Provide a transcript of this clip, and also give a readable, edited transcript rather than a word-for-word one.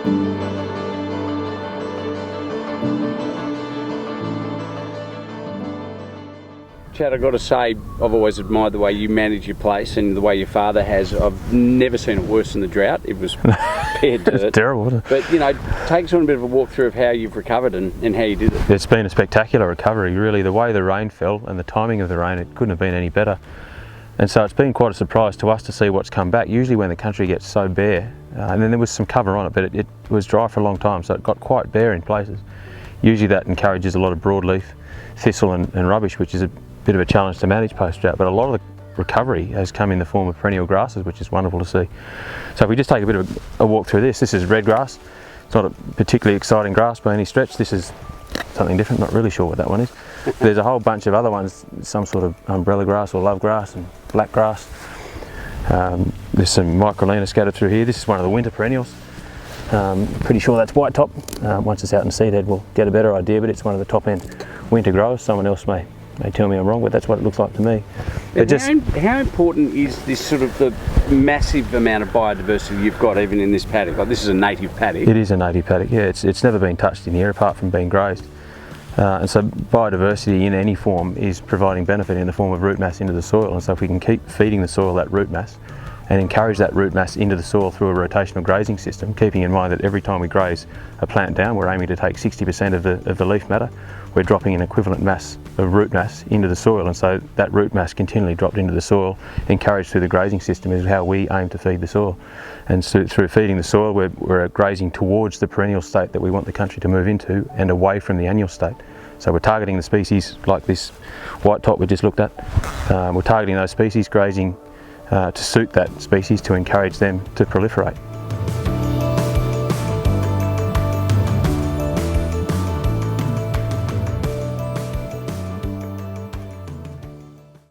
Chad, I've got to say, I've always admired the way you manage your place and the way your father has. I've never seen it worse than the drought. It was bare dirt. It's terrible, wasn't it? But, you know, take us on a bit of a walk through of how you've recovered and how you did it. It's been a spectacular recovery, really. The way the rain fell and the timing of the rain, it couldn't have been any better. And so it's been quite a surprise to us to see what's come back. Usually when the country gets so bare, and then there was some cover on it, but it was dry for a long time, so it got quite bare in places. Usually that encourages a lot of broadleaf, thistle and rubbish, which is a bit of a challenge to manage post-drought, but a lot of the recovery has come in the form of perennial grasses, which is wonderful to see. So if we just take a bit of a walk through this is red grass. It's not a particularly exciting grass by any stretch. This is something different, not really sure what that one is. There's a whole bunch of other ones, some sort of umbrella grass or love grass and black grass. There's some microlina scattered through here. This is one of the winter perennials. Pretty sure that's white top. Once it's out in seed head we'll get a better idea, but it's one of the top end winter growers. Someone else may tell me I'm wrong, but that's what it looks like to me. But how important is this sort of the massive amount of biodiversity you've got even in this paddock? Like, this is a native paddock. It is a native paddock, yeah. It's never been touched in here apart from being grazed. And so biodiversity in any form is providing benefit in the form of root mass into the soil, and so if we can keep feeding the soil that root mass and encourage that root mass into the soil through a rotational grazing system, keeping in mind that every time we graze a plant down, we're aiming to take 60% of the leaf matter. We're dropping an equivalent mass of root mass into the soil, and so that root mass continually dropped into the soil, encouraged through the grazing system, is how we aim to feed the soil. And so through feeding the soil, we're grazing towards the perennial state that we want the country to move into and away from the annual state. So we're targeting the species like this white top we just looked at. We're targeting those species, grazing to suit that species to encourage them to proliferate.